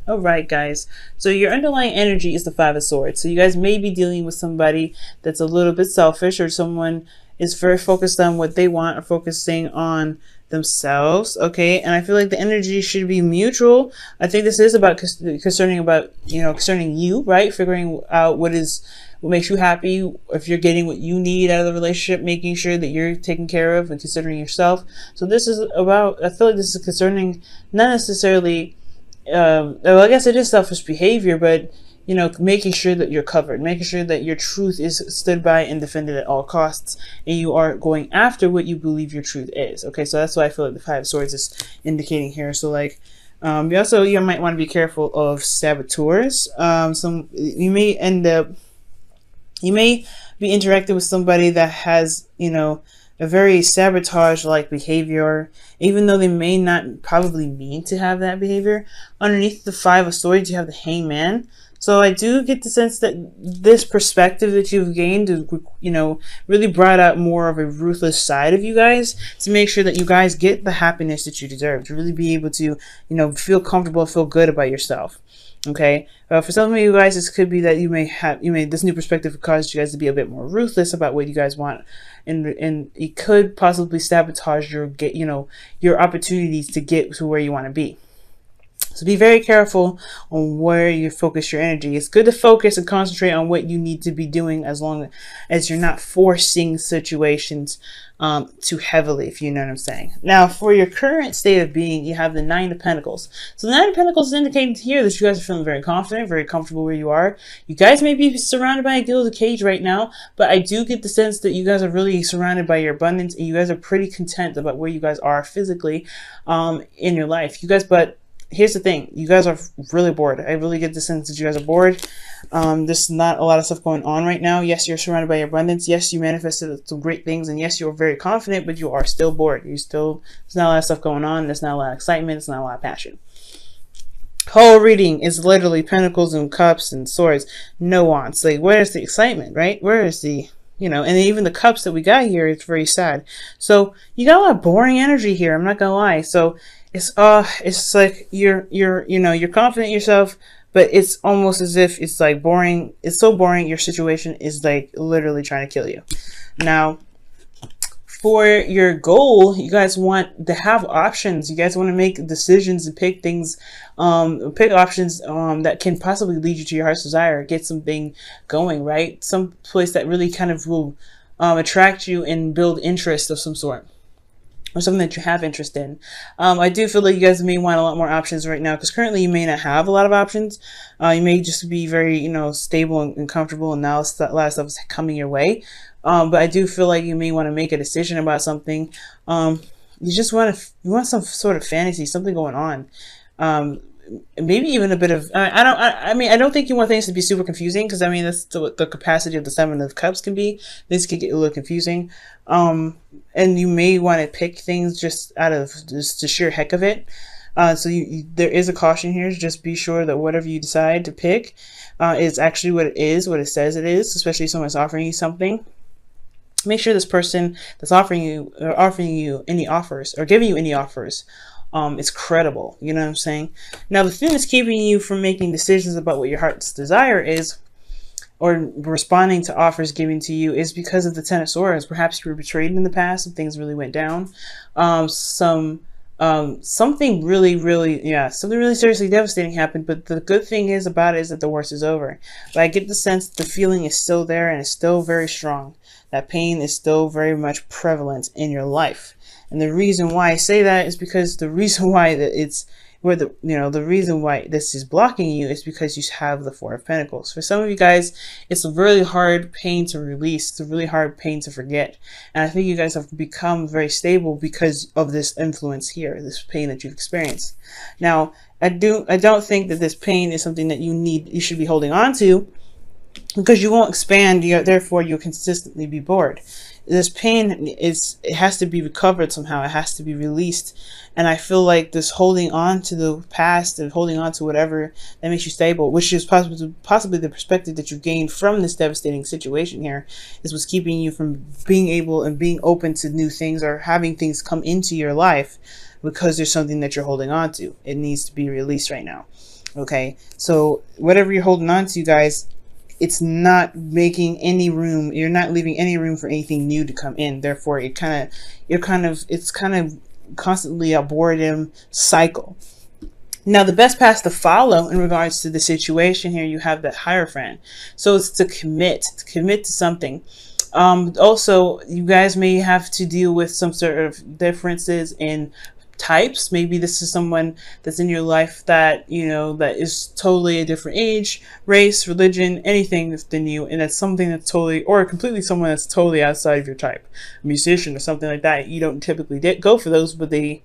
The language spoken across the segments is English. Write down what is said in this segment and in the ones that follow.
All right, guys. So your underlying energy is the Five of Swords. So you guys may be dealing with somebody that's a little bit selfish, or someone is very focused on what they want or focusing on themselves. Okay, and I feel like the energy should be mutual. I think this is about concerning you, right? Figuring out what makes you happy, if you're getting what you need out of the relationship, making sure that you're taken care of and considering yourself. So this is about, I feel like this is concerning, not necessarily well, I guess it is selfish behavior, but making sure that you're covered, making sure that your truth is stood by and defended at all costs, and you are going after what you believe your truth is. Okay, so that's why I feel like the Five of Swords is indicating here. So like, you might want to be careful of saboteurs. You may be interacting with somebody that has, a very sabotage-like behavior, even though they may not probably mean to have that behavior. Underneath the Five of Swords, you have the Hangman. So I do get the sense that this perspective that you've gained, really brought out more of a ruthless side of you guys, to make sure that you guys get the happiness that you deserve, to really be able to, feel comfortable, feel good about yourself. Okay, for some of you guys, this could be that this new perspective caused you guys to be a bit more ruthless about what you guys want, and it could possibly sabotage your opportunities to get to where you want to be. So be very careful on where you focus your energy. It's good to focus and concentrate on what you need to be doing, as long as you're not forcing situations too heavily, if you know what I'm saying. Now, for your current state of being, you have the Nine of Pentacles. So the Nine of Pentacles is indicating here that you guys are feeling very confident, very comfortable where you are. You guys may be surrounded by a gilded cage right now, but I do get the sense that you guys are really surrounded by your abundance, and you guys are pretty content about where you guys are physically in your life. But here's the thing, you guys are really bored. I really get the sense that you guys are bored. There's not a lot of stuff going on right now. Yes, you're surrounded by your abundance. Yes, you manifested some great things. And yes, you're very confident, but you are still bored. There's not a lot of stuff going on. There's not a lot of excitement. There's not a lot of passion. Whole reading is literally Pentacles and Cups and Swords. No wants. Like, where's the excitement, right? Where is the... and even the Cups that we got here, it's very sad. So you got a lot of boring energy here. I'm not gonna lie. So it's like you're confident in yourself, but it's almost as if it's like boring. It's so boring. Your situation is like literally trying to kill you. Now, for your goal, you guys want to have options. You guys want to make decisions and pick things, pick options that can possibly lead you to your heart's desire, get something going, right? Some place that really kind of will attract you and build interest of some sort, or something that you have interest in. I do feel like you guys may want a lot more options right now, because currently you may not have a lot of options. You may just be very, stable and comfortable, and now a lot of stuff is coming your way. But I do feel like you may want to make a decision about something. You want some sort of fantasy, something going on. Maybe even a bit of, I don't think you want things to be super confusing, because that's the capacity of the Seven of Cups can be. This could get a little confusing. And you may want to pick things just out of just the sheer heck of it. So there is a caution here. Just be sure that whatever you decide to pick is actually what it is, what it says it is, especially if someone's offering you something. Make sure this person that's offering you any offers, or giving you any offers, it's credible. You know what I'm saying? Now, the thing that's keeping you from making decisions about what your heart's desire is, or responding to offers given to you, is because of the Ten of Swords. Perhaps you were betrayed in the past, and things really went down. Something really seriously devastating happened. But the good thing is about it is that the worst is over. But I get the sense that the feeling is still there, and it's still very strong. That pain is still very much prevalent in your life. And the reason why I say that is because the reason why the reason why this is blocking you is because you have the Four of Pentacles. For some of you guys, it's a really hard pain to release. It's a really hard pain to forget. And I think you guys have become very stable because of this influence here, this pain that you've experienced. Now, I don't think that this pain is something that you should be holding on to, because you won't expand, therefore you'll consistently be bored. This pain it has to be recovered somehow. It has to be released. And I feel like this holding on to the past and holding on to whatever that makes you stable, which is possibly the perspective that you gained from this devastating situation here, is what's keeping you from being able and being open to new things, or having things come into your life, because there's something that you're holding on to. It needs to be released right now. Okay, so whatever you're holding on to, you guys, it's not making any room. You're not leaving any room for anything new to come in. Therefore, it's kind of constantly a boredom cycle. Now, the best path to follow in regards to the situation here, you have that Hierophant. So it's to commit to something. Also, you guys may have to deal with some sort of differences in types. Maybe this is someone that's in your life that, you know, that is totally a different age, race, religion, anything than you. And that's something that's totally, or completely someone that's totally outside of your type. A musician or something like that. You don't typically go for those, but they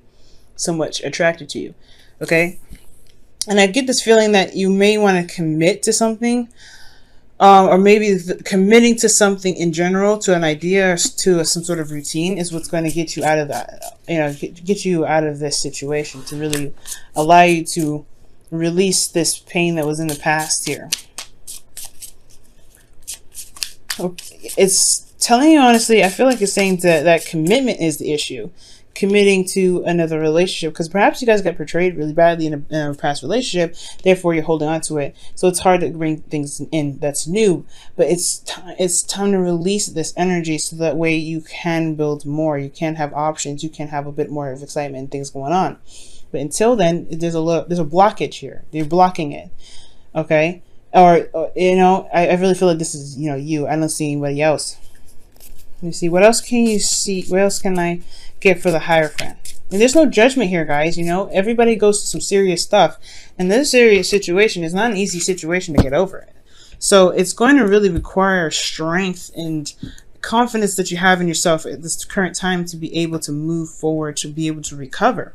somewhat attracted to you. Okay. And I get this feeling that you may want to commit to something, or maybe committing to something in general, to an idea, or to some sort of routine, is what's going to get you out of that, you know, get you out of this situation, to really allow you to release this pain that was in the past here. It's telling you honestly, I feel like it's saying that commitment is the issue. Committing to another relationship, because perhaps you guys got portrayed really badly in a past relationship, therefore you're holding on to it, so it's hard to bring things in that's new. But it's time to release this energy, so that way you can build more, you can have options, you can have a bit more of excitement and things going on. But until then, there's a blockage here. You're blocking it. Okay, or you know, I really feel like this is, you know, you. I don't see anybody else. Let me see, what else can you see? What else can I get for the Hierophant? And there's no judgment here, guys. You know, everybody goes through some serious stuff, and this serious situation is not an easy situation to get over it. So it's going to really require strength and confidence that you have in yourself at this current time to be able to move forward, to be able to recover,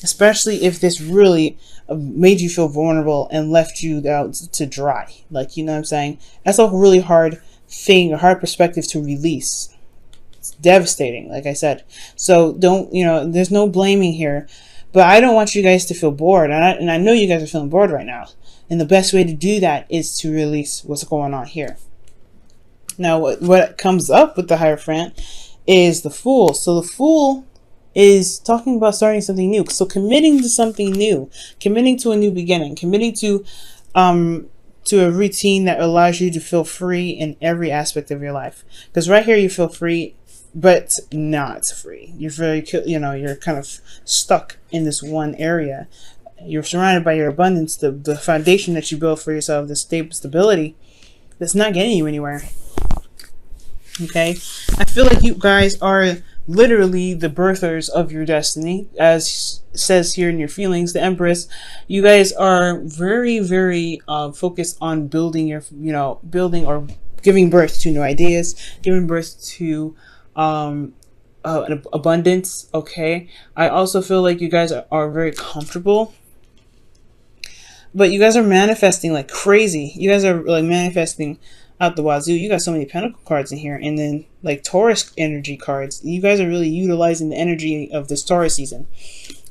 especially if this really made you feel vulnerable and left you out to dry. Like, you know what I'm saying? That's a really hard thing, a hard perspective to release. It's devastating, like I said. So don't, you know, there's no blaming here. But I don't want you guys to feel bored. And I know you guys are feeling bored right now. And the best way to do that is to release what's going on here. Now, what comes up with the Hierophant is the Fool. So the Fool is talking about starting something new. So committing to something new. Committing to a new beginning. Committing to a routine that allows you to feel free in every aspect of your life. Because right here you feel free, but not free. You're very, you know, you're kind of stuck in this one area. You're surrounded by your abundance, the foundation that you built for yourself, the stability that's not getting you anywhere. Okay, I feel like you guys are literally the birthers of your destiny, as says here in your feelings, the Empress. You guys are very, very focused on building your, you know, building or giving birth to new ideas, giving birth to an abundance. Okay, I also feel like you guys are very comfortable, but you guys are manifesting like crazy. You guys are like manifesting out the wazoo. You got so many Pentacle cards in here, and then like Taurus energy cards. You guys are really utilizing the energy of this Taurus season.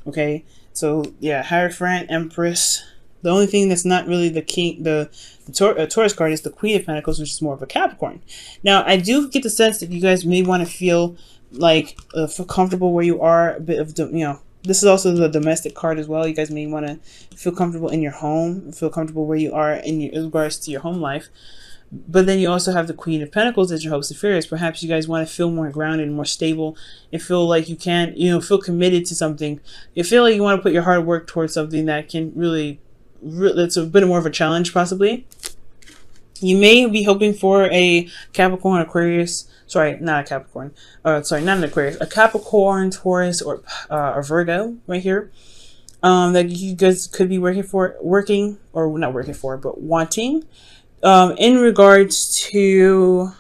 Okay, so yeah, Hierophant, Empress. The only thing that's not really the king, the Taurus card, is the Queen of Pentacles, which is more of a Capricorn. Now, I do get the sense that you guys may want to feel like feel comfortable where you are. A bit of, you know, this is also the domestic card as well. You guys may want to feel comfortable in your home, feel comfortable where you are in regards to your home life. But then you also have the Queen of Pentacles as your hopes and fears. Perhaps you guys want to feel more grounded and more stable and feel like you can, you know, feel committed to something. You feel like you want to put your hard work towards something that can really, it's a bit more of a challenge possibly. You may be hoping for a Capricorn, Aquarius, sorry, not a Capricorn, sorry, not an Aquarius, a Capricorn, Taurus, or Virgo right here. That you guys could be wanting, in regards to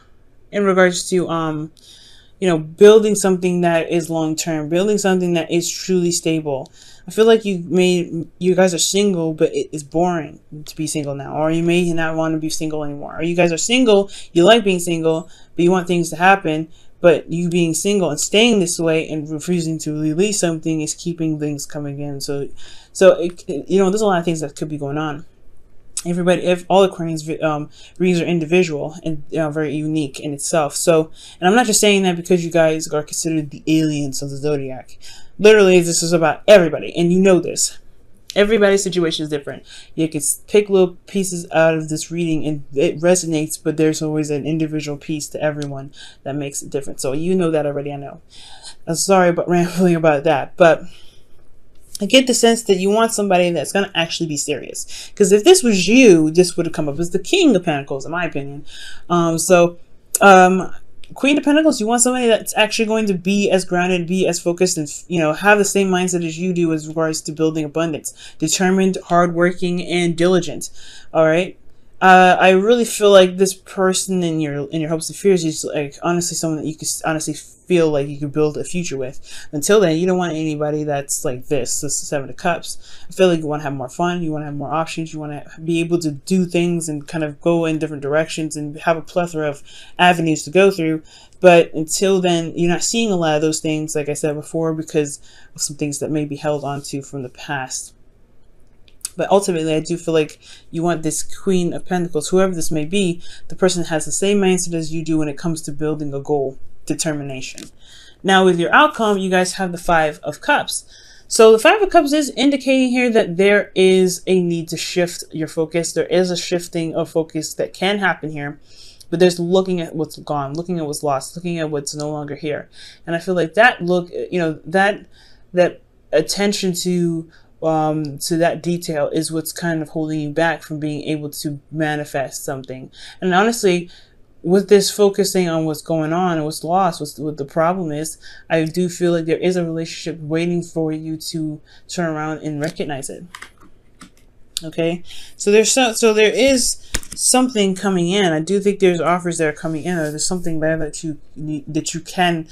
you know, building something that is long term, building something that is truly stable. I feel like you guys are single, but it is boring to be single now, or you may not want to be single anymore, or you guys are single, you like being single, but you want things to happen, but you being single and staying this way and refusing to release something is keeping things coming in. So you know, there's a lot of things that could be going on. Everybody, if all Aquarians readings are individual and very unique in itself. So, and I'm not just saying that because you guys are considered the aliens of the zodiac. Literally, this is about everybody, and you know this. Everybody's situation is different. You can pick little pieces out of this reading and it resonates, but there's always an individual piece to everyone that makes it different. So you know that already, I know. I'm sorry about rambling about that, but I get the sense that you want somebody that's going to actually be serious. Because if this was you, this would have come up as the King of Pentacles, in my opinion. Queen of Pentacles, you want somebody that's actually going to be as grounded, be as focused, and, you know, have the same mindset as you do as regards to building abundance. Determined, hardworking, and diligent. All right. I really feel like this person in your hopes and fears is like honestly someone that you could honestly feel like you could build a future with. Until then, you don't want anybody that's like this is the Seven of Cups. I feel like you want to have more fun, you want to have more options, you want to be able to do things and kind of go in different directions and have a plethora of avenues to go through. But until then, you're not seeing a lot of those things, like I said before, because of some things that may be held onto from the past. But ultimately, I do feel like you want this Queen of Pentacles, whoever this may be, the person has the same mindset as you do when it comes to building a goal, determination. Now, with your outcome, you guys have the Five of Cups. So the Five of Cups is indicating here that there is a need to shift your focus. There is a shifting of focus that can happen here. But there's looking at what's gone, looking at what's lost, looking at what's no longer here. And I feel like that look, you know, that attention to that detail is what's kind of holding you back from being able to manifest something. And honestly, with this focusing on what's going on and what's lost, what the problem is, I do feel like there is a relationship waiting for you to turn around and recognize it. Okay, so there is something coming in. I do think there's offers that are coming in, or there's something there that you can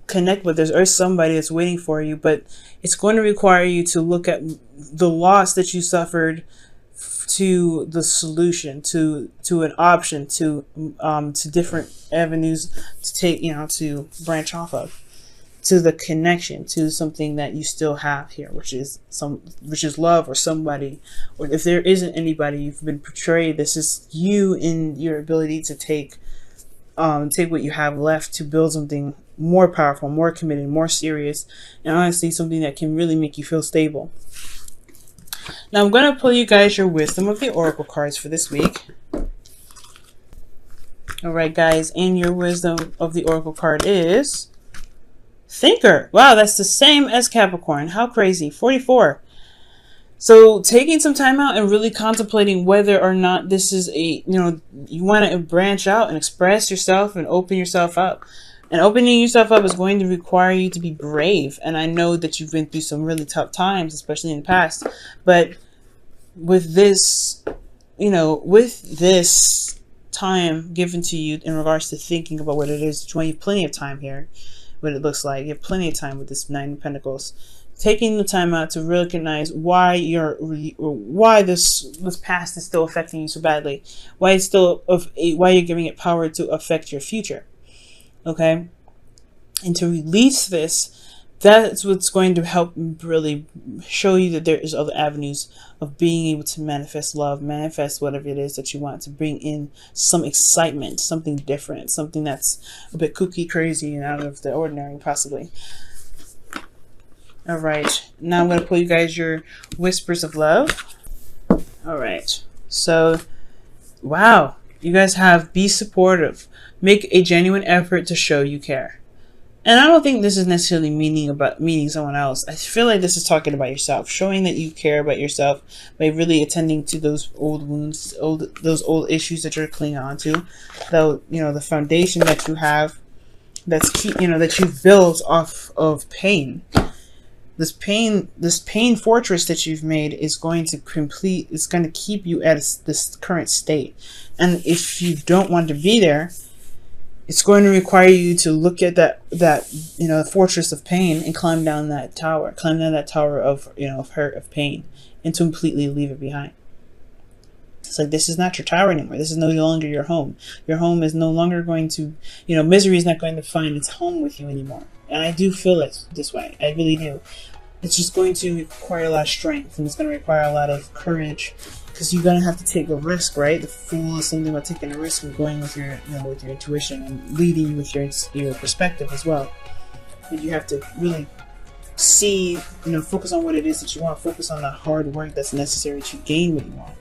connect with. There's somebody that's waiting for you, but it's going to require you to look at the loss that you suffered to the solution, to an option, to different avenues to take, you know, to branch off of, to the connection, to something that you still have here, which is love, or somebody, or if there isn't anybody, you've been portrayed. This is you in your ability to take what you have left to build something more powerful, more committed, more serious, and honestly something that can really make you feel stable. Now I'm going to pull you guys your wisdom of the oracle cards for this week. All right, guys, and your wisdom of the oracle card is Thinker. Wow, that's the same as Capricorn. How crazy. 44. So taking some time out and really contemplating whether or not this is a, you know, you want to branch out and express yourself and open yourself up. And opening yourself up is going to require you to be brave. And I know that you've been through some really tough times, especially in the past. But with this, you know, with this time given to you in regards to thinking about what it is, you have plenty of time here, what it looks like. You have plenty of time with this Nine of Pentacles. Taking the time out to recognize why this past is still affecting you so badly. Why you're giving it power to affect your future. Okay, and to release this, that's what's going to help really show you that there is other avenues of being able to manifest love, manifest whatever it is that you want, to bring in some excitement, something different, something that's a bit kooky, crazy, and out of the ordinary, possibly. All right, now I'm going to pull you guys your whispers of love. All right, so wow, you guys have be supportive. Make a genuine effort to show you care. And I don't think this is necessarily meaning someone else. I feel like this is talking about yourself, showing that you care about yourself by really attending to those old wounds, those old issues that you're clinging on to. Though, you know, the foundation that you have, that you've built off of pain. This pain fortress that you've made is going to keep you at this current state. And if you don't want to be there, it's going to require you to look at that fortress of pain and climb down that tower of, you know, of hurt, of pain, and to completely leave it behind. It's like, this is not your tower anymore. This is no longer your home. Your home is no longer going to, you know, misery is not going to find its home with you anymore. And I do feel it this way. I really do. It's just going to require a lot of strength, and it's going to require a lot of courage, because you're going to have to take a risk, right? The Fool is something about taking a risk and going with your, you know, with your intuition and leading with your perspective as well. But you have to really see, focus on what it is that you want. Focus on the hard work that's necessary to gain what you want.